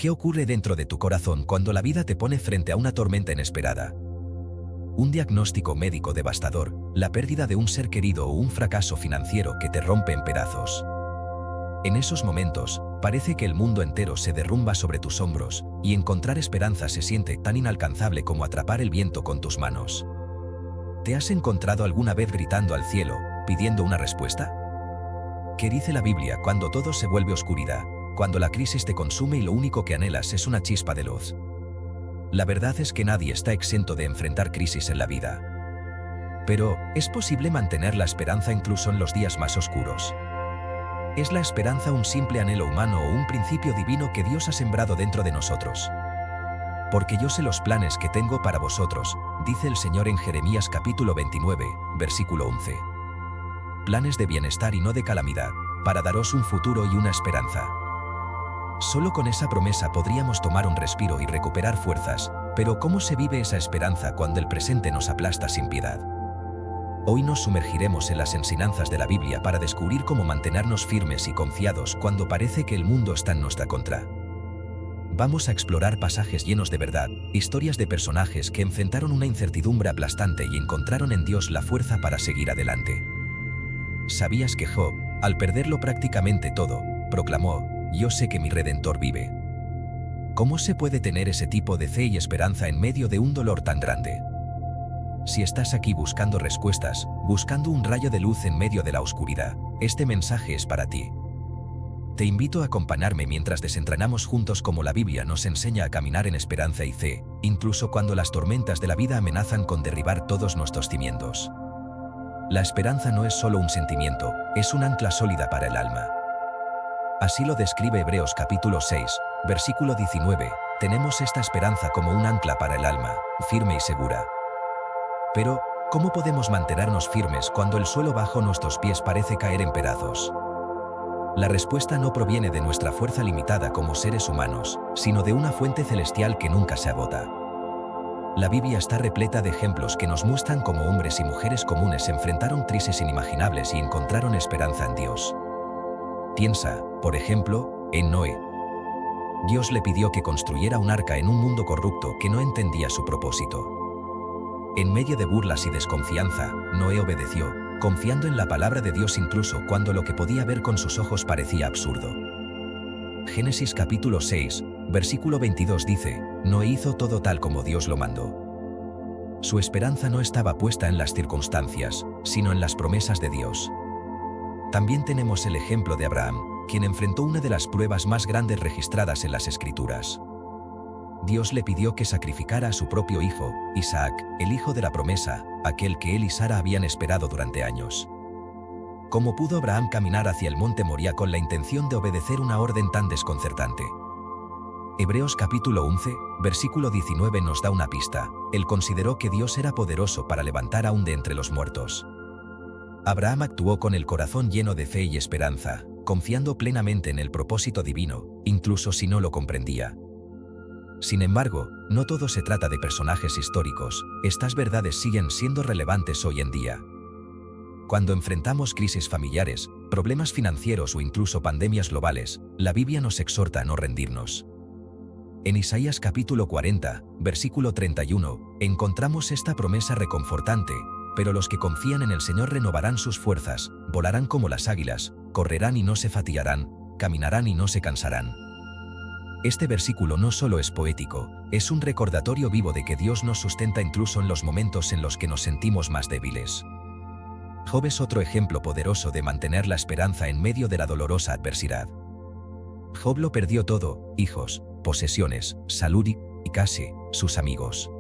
¿Qué ocurre dentro de tu corazón cuando la vida te pone frente a una tormenta inesperada? Un diagnóstico médico devastador, la pérdida de un ser querido o un fracaso financiero que te rompe en pedazos. En esos momentos, parece que el mundo entero se derrumba sobre tus hombros, y encontrar esperanza se siente tan inalcanzable como atrapar el viento con tus manos. ¿Te has encontrado alguna vez gritando al cielo, pidiendo una respuesta? ¿Qué dice la Biblia cuando todo se vuelve oscuridad, cuando la crisis te consume y lo único que anhelas es una chispa de luz? La verdad es que nadie está exento de enfrentar crisis en la vida. Pero, ¿es posible mantener la esperanza incluso en los días más oscuros? ¿Es la esperanza un simple anhelo humano o un principio divino que Dios ha sembrado dentro de nosotros? Porque yo sé los planes que tengo para vosotros, dice el Señor en Jeremías capítulo 29, versículo 11. Planes de bienestar y no de calamidad, para daros un futuro y una esperanza. Solo con esa promesa podríamos tomar un respiro y recuperar fuerzas, pero ¿cómo se vive esa esperanza cuando el presente nos aplasta sin piedad? Hoy nos sumergiremos en las enseñanzas de la Biblia para descubrir cómo mantenernos firmes y confiados cuando parece que el mundo está en nuestra contra. Vamos a explorar pasajes llenos de verdad, historias de personajes que enfrentaron una incertidumbre aplastante y encontraron en Dios la fuerza para seguir adelante. ¿Sabías que Job, al perderlo prácticamente todo, proclamó: "Yo sé que mi Redentor vive"? ¿Cómo se puede tener ese tipo de fe y esperanza en medio de un dolor tan grande? Si estás aquí buscando respuestas, buscando un rayo de luz en medio de la oscuridad, este mensaje es para ti. Te invito a acompañarme mientras desentrenamos juntos cómo la Biblia nos enseña a caminar en esperanza y fe, incluso cuando las tormentas de la vida amenazan con derribar todos nuestros cimientos. La esperanza no es solo un sentimiento, es un ancla sólida para el alma. Así lo describe Hebreos capítulo 6, versículo 19, tenemos esta esperanza como un ancla para el alma, firme y segura. Pero, ¿cómo podemos mantenernos firmes cuando el suelo bajo nuestros pies parece caer en pedazos? La respuesta no proviene de nuestra fuerza limitada como seres humanos, sino de una fuente celestial que nunca se agota. La Biblia está repleta de ejemplos que nos muestran cómo hombres y mujeres comunes enfrentaron crisis inimaginables y encontraron esperanza en Dios. Piensa, por ejemplo, en Noé. Dios le pidió que construyera un arca en un mundo corrupto que no entendía su propósito. En medio de burlas y desconfianza, Noé obedeció, confiando en la palabra de Dios incluso cuando lo que podía ver con sus ojos parecía absurdo. Génesis capítulo 6, versículo 22 dice: Noé hizo todo tal como Dios lo mandó. Su esperanza no estaba puesta en las circunstancias, sino en las promesas de Dios. También tenemos el ejemplo de Abraham, quien enfrentó una de las pruebas más grandes registradas en las Escrituras. Dios le pidió que sacrificara a su propio hijo, Isaac, el hijo de la promesa, aquel que él y Sara habían esperado durante años. ¿Cómo pudo Abraham caminar hacia el monte Moría con la intención de obedecer una orden tan desconcertante? Hebreos capítulo 11, versículo 19 nos da una pista. Él consideró que Dios era poderoso para levantar aún de entre los muertos. Abraham actuó con el corazón lleno de fe y esperanza, confiando plenamente en el propósito divino, incluso si no lo comprendía. Sin embargo, no todo se trata de personajes históricos, estas verdades siguen siendo relevantes hoy en día. Cuando enfrentamos crisis familiares, problemas financieros o incluso pandemias globales, la Biblia nos exhorta a no rendirnos. En Isaías capítulo 40, versículo 31, encontramos esta promesa reconfortante: pero los que confían en el Señor renovarán sus fuerzas, volarán como las águilas, correrán y no se fatigarán, caminarán y no se cansarán. Este versículo no solo es poético, es un recordatorio vivo de que Dios nos sustenta incluso en los momentos en los que nos sentimos más débiles. Job es otro ejemplo poderoso de mantener la esperanza en medio de la dolorosa adversidad. Job lo perdió todo: hijos, posesiones, salud y casi sus amigos.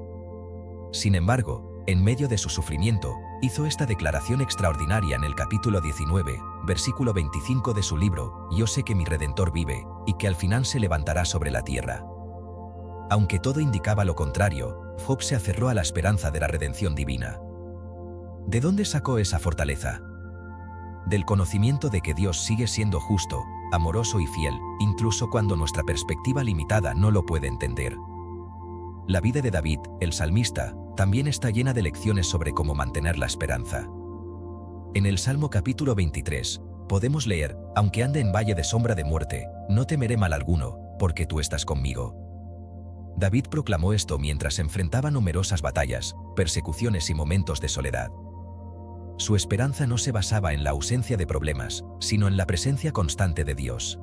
Sin embargo, en medio de su sufrimiento, hizo esta declaración extraordinaria en el capítulo 19, versículo 25 de su libro: Yo sé que mi Redentor vive, y que al final se levantará sobre la tierra. Aunque todo indicaba lo contrario, Job se aferró a la esperanza de la redención divina. ¿De dónde sacó esa fortaleza? Del conocimiento de que Dios sigue siendo justo, amoroso y fiel, incluso cuando nuestra perspectiva limitada no lo puede entender. La vida de David, el salmista, también está llena de lecciones sobre cómo mantener la esperanza. En el Salmo capítulo 23, podemos leer: aunque ande en valle de sombra de muerte, no temeré mal alguno, porque tú estás conmigo. David proclamó esto mientras enfrentaba numerosas batallas, persecuciones y momentos de soledad. Su esperanza no se basaba en la ausencia de problemas, sino en la presencia constante de Dios.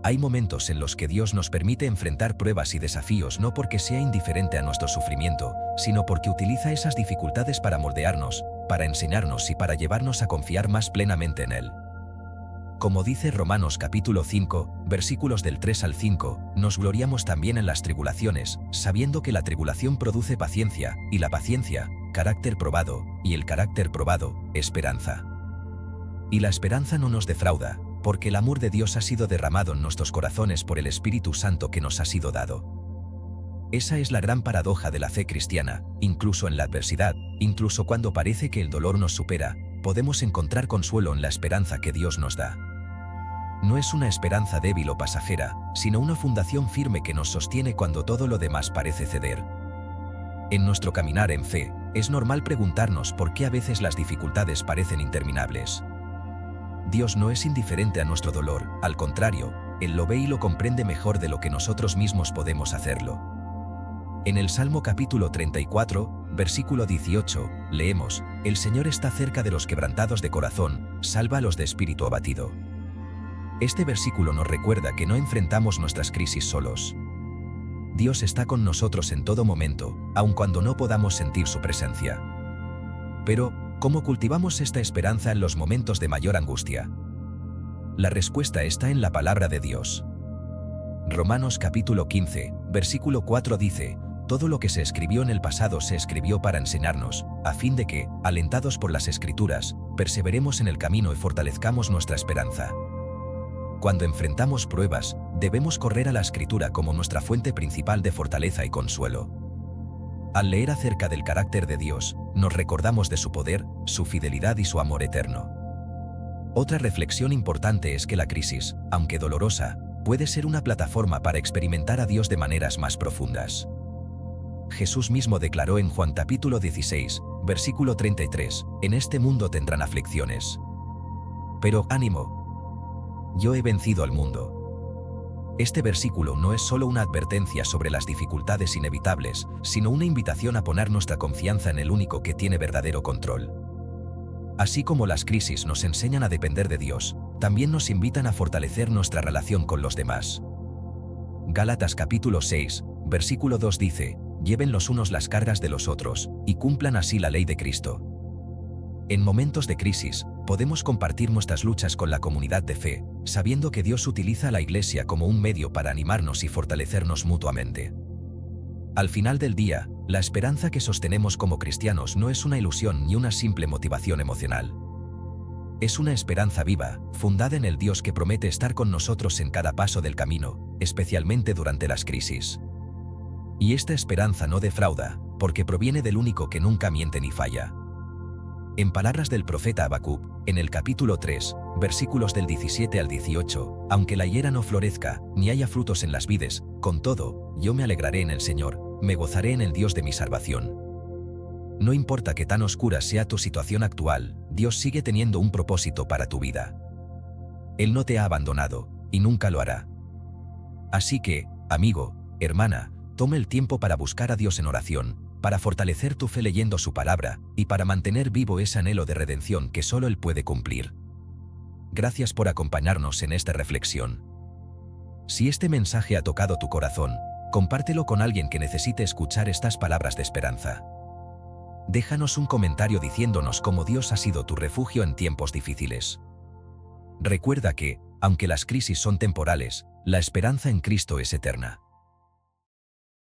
Hay momentos en los que Dios nos permite enfrentar pruebas y desafíos no porque sea indiferente a nuestro sufrimiento, sino porque utiliza esas dificultades para moldearnos, para enseñarnos y para llevarnos a confiar más plenamente en Él. Como dice Romanos capítulo 5, versículos del 3 al 5, nos gloriamos también en las tribulaciones, sabiendo que la tribulación produce paciencia, y la paciencia, carácter probado, y el carácter probado, esperanza. Y la esperanza no nos defrauda, porque el amor de Dios ha sido derramado en nuestros corazones por el Espíritu Santo que nos ha sido dado. Esa es la gran paradoja de la fe cristiana, incluso en la adversidad, incluso cuando parece que el dolor nos supera, podemos encontrar consuelo en la esperanza que Dios nos da. No es una esperanza débil o pasajera, sino una fundación firme que nos sostiene cuando todo lo demás parece ceder. En nuestro caminar en fe, es normal preguntarnos por qué a veces las dificultades parecen interminables. Dios no es indiferente a nuestro dolor, al contrario, Él lo ve y lo comprende mejor de lo que nosotros mismos podemos hacerlo. En el Salmo capítulo 34, versículo 18, leemos: «El Señor está cerca de los quebrantados de corazón, salva a los de espíritu abatido». Este versículo nos recuerda que no enfrentamos nuestras crisis solos. Dios está con nosotros en todo momento, aun cuando no podamos sentir su presencia. Pero, ¿cómo cultivamos esta esperanza en los momentos de mayor angustia? La respuesta está en la palabra de Dios. Romanos capítulo 15, versículo 4 dice: «Todo lo que se escribió en el pasado se escribió para enseñarnos, a fin de que, alentados por las Escrituras, perseveremos en el camino y fortalezcamos nuestra esperanza». Cuando enfrentamos pruebas, debemos correr a la Escritura como nuestra fuente principal de fortaleza y consuelo. Al leer acerca del carácter de Dios, nos recordamos de su poder, su fidelidad y su amor eterno. Otra reflexión importante es que la crisis, aunque dolorosa, puede ser una plataforma para experimentar a Dios de maneras más profundas. Jesús mismo declaró en Juan capítulo 16, versículo 33, «En este mundo tendrán aflicciones. Pero, ánimo, yo he vencido al mundo». Este versículo no es solo una advertencia sobre las dificultades inevitables, sino una invitación a poner nuestra confianza en el único que tiene verdadero control. Así como las crisis nos enseñan a depender de Dios, también nos invitan a fortalecer nuestra relación con los demás. Gálatas capítulo 6, versículo 2 dice: «Lleven los unos las cargas de los otros, y cumplan así la ley de Cristo». En momentos de crisis, podemos compartir nuestras luchas con la comunidad de fe, sabiendo que Dios utiliza a la Iglesia como un medio para animarnos y fortalecernos mutuamente. Al final del día, la esperanza que sostenemos como cristianos no es una ilusión ni una simple motivación emocional. Es una esperanza viva, fundada en el Dios que promete estar con nosotros en cada paso del camino, especialmente durante las crisis. Y esta esperanza no defrauda, porque proviene del único que nunca miente ni falla. En palabras del profeta Habacuc, en el capítulo 3, versículos del 17 al 18, «Aunque la higuera no florezca, ni haya frutos en las vides, con todo, yo me alegraré en el Señor, me gozaré en el Dios de mi salvación». No importa que tan oscura sea tu situación actual, Dios sigue teniendo un propósito para tu vida. Él no te ha abandonado, y nunca lo hará. Así que, amigo, hermana, toma el tiempo para buscar a Dios en oración, para fortalecer tu fe leyendo su palabra, y para mantener vivo ese anhelo de redención que solo Él puede cumplir. Gracias por acompañarnos en esta reflexión. Si este mensaje ha tocado tu corazón, compártelo con alguien que necesite escuchar estas palabras de esperanza. Déjanos un comentario diciéndonos cómo Dios ha sido tu refugio en tiempos difíciles. Recuerda que, aunque las crisis son temporales, la esperanza en Cristo es eterna.